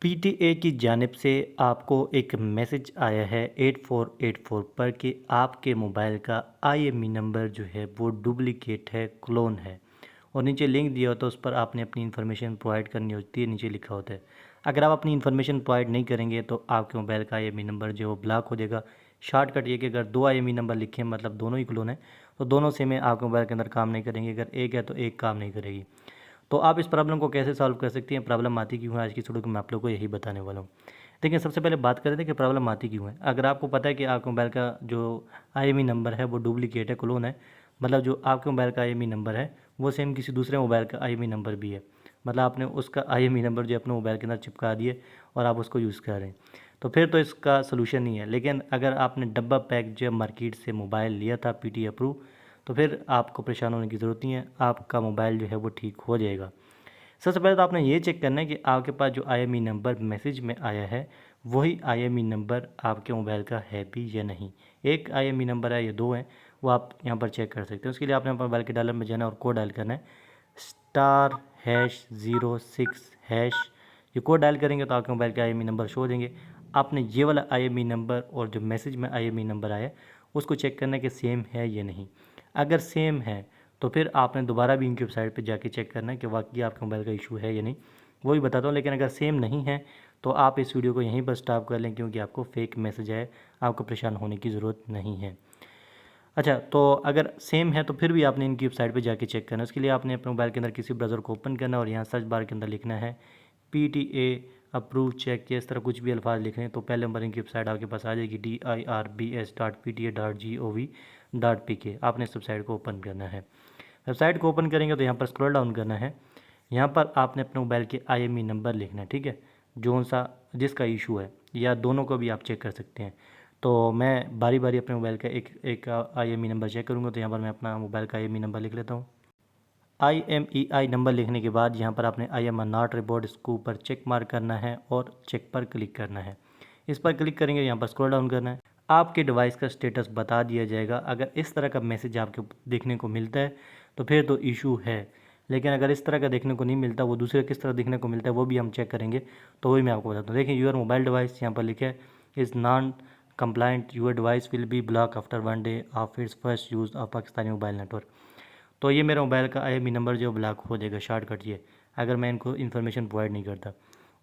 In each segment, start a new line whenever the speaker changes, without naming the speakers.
PTA की जानिब से आपको एक मैसेज आया है 8484 पर कि आपके मोबाइल का आईएमई नंबर जो है वो डुप्लीकेट है, क्लोन है। और नीचे लिंक दिया होता है, उस पर आपने अपनी इन्फॉर्मेशन प्रोवाइड करनी होती है, नीचे लिखा होता है। अगर आप अपनी इन्फॉर्मेशन प्रोवाइड नहीं करेंगे तो आपके मोबाइल का आईएमई नंबर जो है वो ब्लॉक हो जाएगा। शॉर्टकट ये कि अगर दो आईएमई नंबर लिखे हैं मतलब दोनों ही क्लोन है तो दोनों सेम है, आपके मोबाइल के अंदर काम नहीं करेंगे। अगर एक है तो एक काम नहीं करेगी। तो आप इस प्रॉब्लम को कैसे सॉल्व कर सकती हैं, प्रॉब्लम आती क्यों है, आज की वीडियो में मैं आप लोग को यही बताने वाला हूँ। देखिए, सबसे पहले बात करते हैं कि प्रॉब्लम आती क्यों है। अगर आपको पता है कि आपके मोबाइल का जो आईएमई नंबर है वो डुप्लीकेट है, क्लोन है, मतलब जो आपके मोबाइल का आईएमई नंबर है वो सेम किसी दूसरे मोबाइल का आईएमई नंबर भी है, मतलब आपने उसका आईएमई नंबर जो अपने मोबाइल के अंदर चिपका दिए और आप उसको यूज़ कर रहे हैं, तो फिर तो इसका सोल्यूशन नहीं है। लेकिन अगर आपने डब्बा पैक जो मार्केट से मोबाइल लिया था पीटी अप्रूव, तो फिर आपको परेशान होने की ज़रूरत नहीं है, आपका मोबाइल जो है वो ठीक हो जाएगा। सबसे पहले तो आपने ये चेक करना है कि आपके पास जो आईएमई नंबर मैसेज में आया है वही आईएमई नंबर आपके मोबाइल का है भी या नहीं। एक आईएमई नंबर है या दो हैं, वो आप यहाँ पर चेक कर सकते हैं। उसके लिए आपने अपने मोबाइल के डायलर में जाना है और कोड डायल करना है *#06#। ये कोड डायल करेंगे तो आपके मोबाइल के आईएमई नंबर शो हो देंगे। आपने ये वाला आईएमई नंबर और जो मैसेज में आईएमई नंबर आया उसको चेक करना है कि सेम है या नहीं। अगर सेम है तो फिर आपने दोबारा भी इनकी वेबसाइट पे जाके चेक करना है कि वाकई आपके मोबाइल का इशू है या नहीं, वो भी बताता हूँ। लेकिन अगर सेम नहीं है तो आप इस वीडियो को यहीं पर स्टॉप कर लें, क्योंकि आपको फेक मैसेज है, आपको परेशान होने की ज़रूरत नहीं है। अच्छा, तो अगर सेम है तो फिर भी आपने इनकी वेबसाइट पे जाके चेक करना है। उसके लिए आपने अपने मोबाइल के अंदर किसी ब्राउज़र को ओपन करना है और यहाँ सर्च बार के अंदर लिखना है PTA अप्रूव चेक, या इस तरह कुछ भी अल्फाज लिख लें तो पहले नंबर इनकी वेबसाइट आपके पास आ जाएगी dirbs.pta.gov.pk। आपने इस वेबसाइट को ओपन करना है। वेबसाइट को ओपन करेंगे तो यहाँ पर स्क्रॉल डाउन करना है। यहाँ पर आपने अपने मोबाइल के आईएमई नंबर लिखना है, ठीक है, जो सा जिसका इशू है, या दोनों को भी आप चेक कर सकते हैं। तो मैं बारी बारी अपने मोबाइल का एक एक आईएमई नंबर चेक करूँगा। तो यहाँ पर मैं अपना मोबाइल का आईएमई नंबर लिख लेता हूँ। IMEI नंबर लिखने के बाद यहाँ पर आपने आई एम नॉट रिपोर्ट इसको ऊपर चेक मार्क करना है और चेक पर क्लिक करना है। इस पर क्लिक करेंगे, यहाँ पर स्क्रॉल डाउन करना है, आपके डिवाइस का स्टेटस बता दिया जाएगा। अगर इस तरह का मैसेज आपको देखने को मिलता है तो फिर तो इशू है। लेकिन अगर इस तरह का देखने को नहीं मिलता, वो दूसरे किस तरह देखने को मिलता है वो भी हम चेक करेंगे, तो वही मैं आपको बताता हूँ। देखिए, यूर मोबाइल डिवाइस यहाँ पर लिखा है is non compliant, your device will be block after 1 day of its first use of Pakistani mobile network. तो ये मेरा मोबाइल का आईएमई नंबर जो ब्लॉक हो जाएगा, शॉर्टकट ये, अगर मैं इनको इन्फॉर्मेशन प्रोवाइड नहीं करता।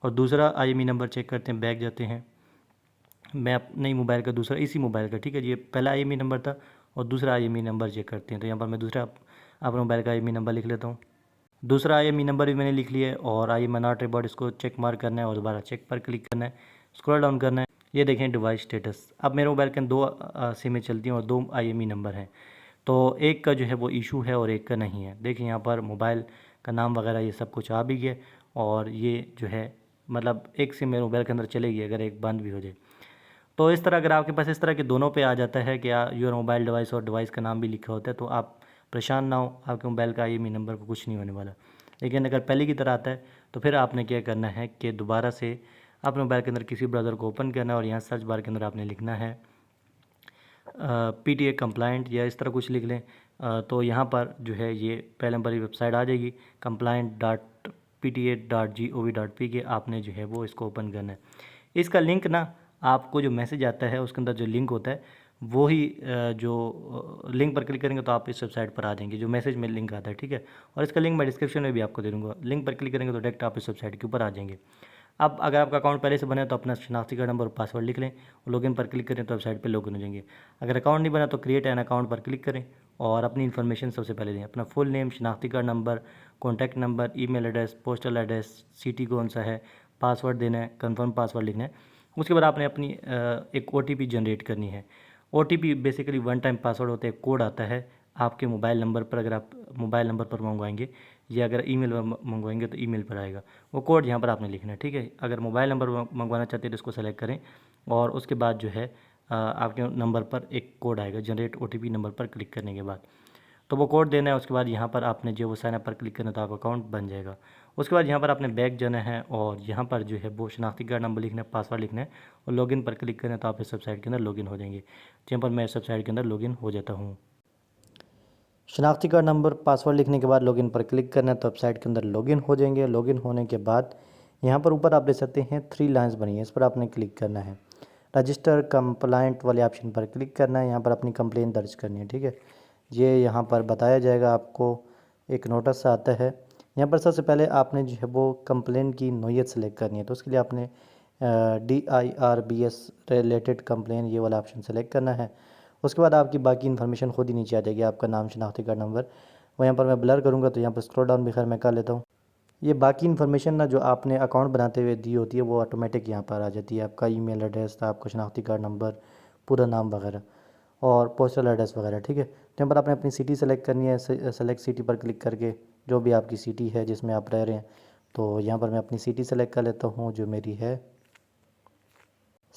और दूसरा आईएमई नंबर चेक करते हैं, बैक जाते हैं। मैं अपने ही मोबाइल का दूसरा, इसी मोबाइल का, ठीक है, ये पहला आईएमई नंबर था और दूसरा आईएमई नंबर चेक करते हैं। तो यहाँ पर मैं दूसरा अपने मोबाइल का आईएमई नंबर लिख लेता हूँ। दूसरा आईएमई नंबर भी मैंने लिख लिया है और आईएमई नॉट रिपोर्ट इसको चेक मार्क करना है और दोबारा चेक पर क्लिक करना है, स्क्रॉल डाउन करना है। ये देखें डिवाइस स्टेटस। अब मेरे मोबाइल के अंदर दो सिमें चलती हैं और दो आईएमई नंबर हैं, तो एक का जो है वो इशू है और एक का नहीं है। देखिए, यहाँ पर मोबाइल का नाम वगैरह ये सब कुछ आ भी गया और ये जो है मतलब एक सिम मेरे मोबाइल के अंदर चलेगी अगर एक बंद भी हो जाए। तो इस तरह अगर आपके पास इस तरह के दोनों पे आ जाता है कि योर मोबाइल डिवाइस और डिवाइस का नाम भी लिखा होता है, तो आप परेशान ना हो, आपके मोबाइल का आईएमई नंबर को कुछ नहीं होने वाला। लेकिन अगर पहले की तरह आता है तो फिर आपने क्या करना है कि दोबारा से अपने मोबाइल के अंदर किसी ब्राउज़र को ओपन करना है और यहाँ सर्च बार के अंदर आपने लिखना है PTA कंप्लाइंट, या इस तरह कुछ लिख लें। तो यहाँ पर जो है ये पहले नंबर की वेबसाइट आ जाएगी compliant.pta.gov.pk। आपने जो है वो इसको ओपन करना है। इसका लिंक ना, आपको जो मैसेज आता है उसके अंदर जो लिंक होता है वो ही जो लिंक पर क्लिक करेंगे तो आप इस वेबसाइट पर आ जाएंगे, जो मैसेज में लिंक आता है, ठीक है। और इसका लिंक मैं डिस्क्रिप्शन में भी आपको दे दूँगा। लिंक पर क्लिक करेंगे तो डायरेक्ट आप इस वेबसाइट के ऊपर आ जाएंगे। अब अगर आपका अकाउंट पहले से बना है तो अपना शनाख्ती कार्ड नंबर और पासवर्ड लिख लें और लॉगिन पर क्लिक करें तो वेबसाइट पे लॉगिन हो जाएंगे। अगर अकाउंट नहीं बना तो क्रिएट एन अकाउंट पर क्लिक करें और अपनी इन्फॉर्मेशन सबसे पहले दें, अपना फुल नेम, शनाख्ती card number, contact number, email address, postal address, city कौन सा है, पासवर्ड देना है, कन्फर्म पासवर्ड लिखना है। उसके बाद आपने अपनी एक OTP जनरेट करनी है। OTP basically one time password होता है, कोड आता है आपके मोबाइल नंबर पर। अगर आप मोबाइल नंबर पर मंगवाएंगे या अगर ईमेल पर मंगवाएंगे तो ईमेल पर आएगा वो कोड, यहाँ पर आपने लिखना है, ठीक है। अगर मोबाइल नंबर मंगवाना चाहते हैं तो इसको सेलेक्ट करें और उसके बाद जो है आपके नंबर पर एक कोड आएगा जनरेट OTP नंबर पर क्लिक करने के बाद, तो वो कोड देना है। उसके बाद यहाँ पर आपने जो वो साइन अप पर क्लिक करना है तो आपका अकाउंट बन जाएगा। उसके बाद यहाँ पर आपने बैक जाना है और यहाँ पर जो है वो शनाख्ती कार्ड नंबर लिखना है, पासवर्ड लिखना है और लॉगिन पर क्लिक करना है तो आप इस वेबसाइट के अंदर लॉगिन हो जाएंगे। जहाँ पर मैं इस वेबसाइट के अंदर लॉगिन हो जाता हूँ। शनाख्ती कार्ड नंबर, पासवर्ड लिखने के बाद लॉगिन पर क्लिक करना है तो वेबसाइट के अंदर लॉगिन हो जाएंगे। लॉगिन होने के बाद यहाँ पर ऊपर आप देख सकते हैं 3 लाइन्स बनी है, इस पर आपने क्लिक करना है। रजिस्टर कंप्लाइंट वाले ऑप्शन पर क्लिक करना है, यहाँ पर अपनी कंप्लेन दर्ज करनी है, ठीक है। ये यहाँ पर बताया जाएगा, आपको एक नोटिस आता है। यहाँ पर सबसे पहले आपने जो है वो कंप्लेन की नोयत सेलेक्ट करनी है, तो उसके लिए आपने DIRBS रिलेटेड कंप्लेन ये वाला ऑप्शन सेलेक्ट करना है। उसके बाद आपकी बाकी इन्फॉर्मेशन खुद ही नीचे आ जाएगी, आपका नाम, शनाख्ती कार्ड नंबर। वो यहाँ पर मैं ब्लर करूँगा तो यहाँ पर स्क्रॉल डाउन भी खैर मैं कर लेता हूँ। ये बाकी इन्फॉर्मेशन ना जो आपने अकाउंट बनाते हुए दी होती है वो ऑटोमेटिक यहाँ पर आ जाती है। आपका ईमेल एड्रेस था, आपका शनाख्ती कार्ड नंबर, पूरा नाम वगैरह और पोस्टल एड्रेस वगैरह, ठीक है। तो यहाँ पर आपने अपनी सिटी सेलेक्ट करनी है। सेलेक्ट सिटी पर क्लिक करके जो भी आपकी सिटी है जिसमें आप रह रहे हैं, तो यहाँ पर मैं अपनी सिटी सेलेक्ट कर लेता हूँ जो मेरी है।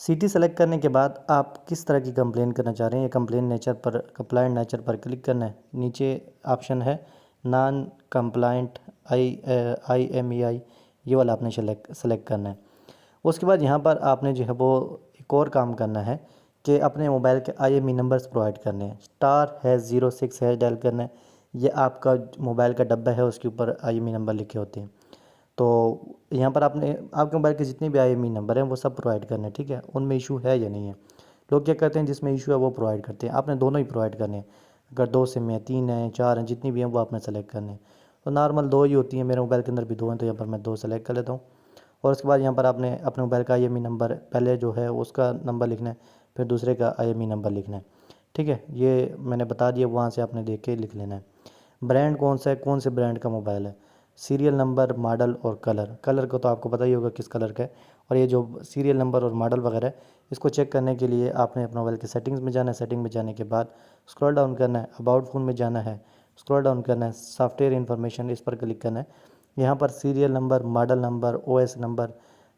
सिटी सेलेक्ट करने के बाद आप किस तरह की कंप्लेन करना चाह रहे हैं, ये कंप्लेन नेचर पर, कंप्लाइंट नेचर पर क्लिक करना है। नीचे ऑप्शन है नॉन कंप्लाइंट IMEI, ये वाला आपने सेलेक्ट करना है। उसके बाद यहाँ पर आपने जो है वो एक और काम करना है कि अपने मोबाइल के IME नंबर्स प्रोवाइड करने हैं। *#06# डायल करना है। ये आपका मोबाइल का डब्बा है, उसके ऊपर IME नंबर लिखे होते हैं। तो यहाँ पर आपने आपके मोबाइल के जितने भी IME नंबर हैं वो सब प्रोवाइड करने हैं, ठीक है। उनमें इशू है या नहीं है। लोग क्या करते हैं, जिसमें इशू है वो प्रोवाइड करते हैं, आपने दोनों ही प्रोवाइड करने हैं। अगर 2 सिम हैं, 3 हैं, 4 हैं, जितनी भी हैं वो आपने सेलेक्ट करने हैं। तो नॉर्मल 2 ही होती हैं, मेरे मोबाइल के अंदर भी 2 हैं, तो यहाँ पर मैं 2 सेलेक्ट कर लेता हूँ। और उसके बाद यहाँ पर आपने अपने मोबाइल का IME नंबर, पहले जो है उसका नंबर लिखना है, फिर दूसरे का IME नंबर लिखना है, ठीक है। ये मैंने बता दिया, वहाँ से आपने देख के लिख लेना है। ब्रांड कौन सा है, कौन से ब्रांड का मोबाइल है, सीरियल नंबर, मॉडल और कलर। कलर को तो आपको पता ही होगा किस कलर का है। और ये जो सीरियल नंबर और मॉडल वगैरह है, इसको चेक करने के लिए आपने अपने मोबाइल के सेटिंग्स में जाना है। सेटिंग में जाने के बाद स्क्रॉल डाउन करना है, अबाउट फ़ोन में जाना है, स्क्रॉल डाउन करना है, सॉफ्टवेयर इन्फॉर्मेशन, इस पर क्लिक करना है। यहाँ पर serial number, model number, OS number,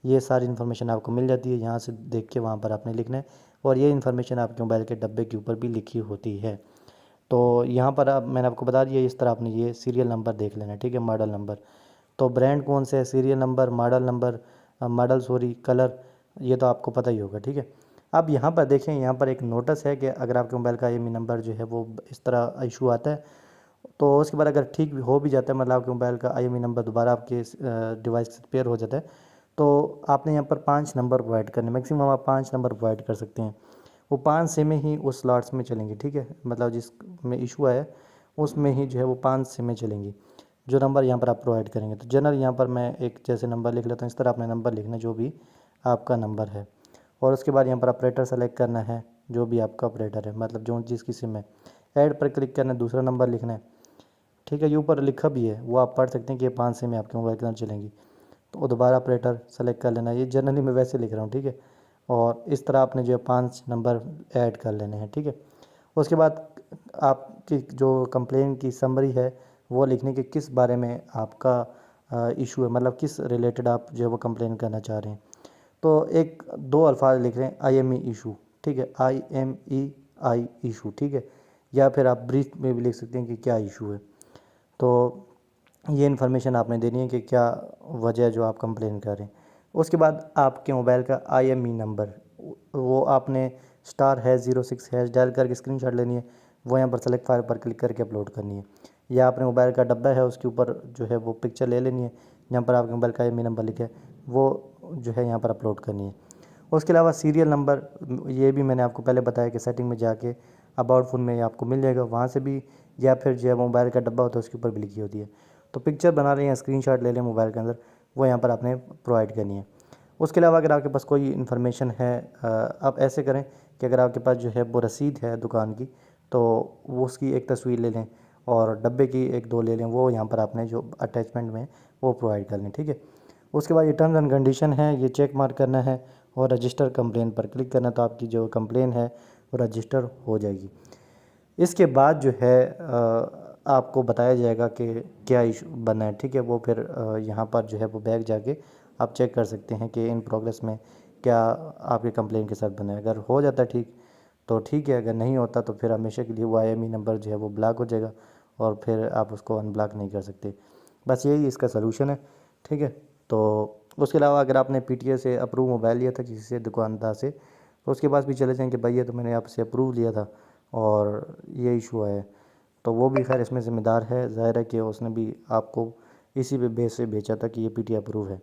ये सारी इन्फॉर्मेशन आपको मिल जाती है। यहाँ से देख के वहाँ पर आपने लिखना है, और ये इन्फॉर्मेशन आपके मोबाइल के डब्बे के ऊपर भी लिखी होती है। तो यहाँ पर आप, मैंने आपको बता दिया, इस तरह आपने ये सीरियल नंबर देख लेना है, ठीक है, मॉडल नंबर। तो ब्रांड कौन से है, serial number, model sorry, colour, ये तो आपको पता ही होगा, ठीक है। अब यहाँ पर देखें, यहाँ पर एक नोटिस है कि अगर आपके मोबाइल का IME नंबर जो है वो इस तरह इशू आता है, तो उसके बाद अगर ठीक भी हो भी जाता है, मतलब आपके मोबाइल का IME नंबर दोबारा आपके डिवाइस से पेयर हो जाता है, तो आपने यहाँ पर 5 नंबर प्रोवाइड करने, मैक्सिमम आप 5 नंबर प्रोवाइड कर सकते हैं। वो 5 सिमें ही उस स्लॉट्स में चलेंगी, ठीक है। मतलब जिसमें इशू आया उसमें ही जो है वो 5 सिमें चलेंगी, जो नंबर यहाँ पर आप प्रोवाइड करेंगे। तो जनरल यहाँ पर मैं एक जैसे नंबर लिख लेता हूँ, इस तरह आपने नंबर लिखना है जो भी आपका नंबर है। और उसके बाद यहाँ पर ऑपरेटर सेलेक्ट करना है, जो भी आपका ऑपरेटर है, मतलब जो जिसकी सिम है। ऐड पर क्लिक करना है, दूसरा नंबर लिखना है, ठीक है। ये ऊपर लिखा भी है, वो आप पढ़ सकते हैं कि ये 5 सिमें आपके मोबाइल के अंदर चलेंगी। तो दोबारा ऑपरेटर सेलेक्ट कर लेना है, ये जनरली मैं वैसे लिख रहा हूँ, ठीक है। और इस तरह आपने जो है 5 नंबर ऐड कर लेने हैं, ठीक है। उसके बाद आपकी जो कंप्लेन की समरी है वो लिखने के किस बारे में आपका इशू है, मतलब किस रिलेटेड आप जो है वो कंप्लेन करना चाह रहे हैं। तो एक 2 अल्फाज लिख रहे हैं, IME इशू, ठीक है, IMEI इशू, ठीक है। या फिर आप ब्रीफ में भी लिख सकते हैं कि क्या इशू है। तो ये इन्फॉर्मेशन आपने देनी है कि क्या वजह है जो आप कंप्लेन कर रहे हैं। उसके बाद आपके मोबाइल का IME नंबर, वो आपने *#06# डायल करके स्क्रीनशॉट लेनी है। वो यहाँ पर सेलेक्ट फाइल पर क्लिक करके अपलोड करनी है। या अपने मोबाइल का डब्बा है उसके ऊपर जो है वो पिक्चर ले लेनी है, जहाँ पर आपके मोबाइल का IME नंबर लिखा है वो जो है यहाँ पर अपलोड करनी है। उसके अलावा सीरियल नंबर, ये भी मैंने आपको पहले बताया कि सेटिंग में जाके अबाउट फ़ोन में आपको मिल जाएगा, वहाँ से भी, या फिर जो है मोबाइल का डब्बा होता है उसके ऊपर भी लिखी होती है। तो पिक्चर बना रहे हैं, स्क्रीनशॉट ले लें मोबाइल के अंदर, वो यहाँ पर आपने प्रोवाइड करनी है। उसके अलावा अगर आपके पास कोई इन्फॉर्मेशन है, आप ऐसे करें कि अगर आपके पास जो है वो रसीद है दुकान की, तो वो उसकी एक तस्वीर ले लें, और डब्बे की 1-2 ले लें, वो यहाँ पर आपने जो अटैचमेंट में वो प्रोवाइड कर लें, ठीक है। उसके बाद ये टर्म्स एंड कंडीशन है, ये चेक मार्क करना है और रजिस्टर कंप्लेन पर क्लिक करना है, तो आपकी जो कंप्लेन है वो रजिस्टर हो जाएगी। इसके बाद जो है आपको बताया जाएगा कि क्या इशू बना है, ठीक है। वो फिर यहाँ पर जो है वो बैक जाके आप चेक कर सकते हैं कि इन प्रोग्रेस में क्या आपके कंप्लेन के साथ बना है। अगर हो जाता है ठीक तो ठीक है, अगर नहीं होता तो फिर हमेशा के लिए वो IME नंबर जो है वो ब्लॉक हो जाएगा, और फिर आप उसको अनब्लॉक नहीं कर सकते। बस यही इसका सलूशन है, ठीक है। तो उसके अलावा अगर आपने PTA से अप्रूव मोबाइल लिया था किसी से, दुकानदार से, तो उसके पास भी चले जाएँ कि भाई ये तो मैंने आपसे अप्रूव लिया था और ये इशू आया है, तो वो भी खैर इसमें ज़िम्मेदार है। ज़ाहिर है कि उसने भी आपको इसी पे बेस से बेचा था कि ये PTA अप्रूव है।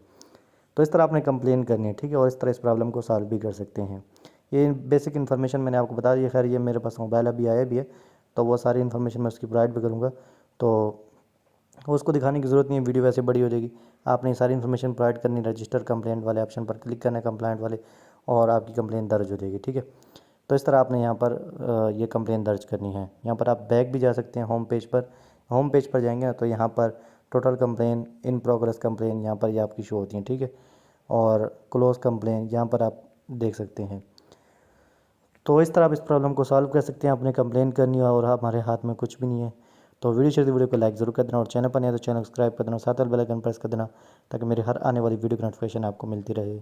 तो इस तरह आपने कंप्लेन करनी है, ठीक है, और इस तरह इस प्रॉब्लम को सॉल्व भी कर सकते हैं। ये बेसिक इन्फॉर्मेशन मैंने आपको बता दी। खैर ये मेरे पास मोबाइल अभी आया भी है, तो वो सारी इन्फॉर्मेशन मैं उसकी प्रोवाइड भी करूँगा, तो उसको दिखाने की ज़रूरत नहीं है, वीडियो वैसे बड़ी हो जाएगी। आपने सारी इन्फॉर्मेशन प्रोवाइड करनी, रजिस्टर कंप्लेंट वाले ऑप्शन पर क्लिक करना है, कंप्लेंट वाले, और आपकी कंप्लेंट दर्ज हो जाएगी, ठीक है। तो इस तरह आपने यहाँ पर ये कंप्लेन दर्ज करनी है। यहाँ पर आप बैक भी जा सकते हैं होम पेज पर जाएंगे तो यहाँ पर total complain, in progress complain, यहाँ पर ये आपकी शो होती हैं, ठीक है, और क्लोज कंप्लेन यहाँ पर आप देख सकते हैं। तो इस तरह आप इस प्रॉब्लम को सॉल्व कर सकते हैं। आपने कंप्लेन करनी है और हमारे हाथ में कुछ भी नहीं है। तो वीडियो को लाइक ज़रूर कर देना, और चैनल पर नहीं है तो चैनल सब्सक्राइब कर देना, साथ वाले बेल आइकन प्रेस कर देना, ताकि मेरे हर आने वाली वीडियो की नोटिफिकेशन आपको मिलती रहे।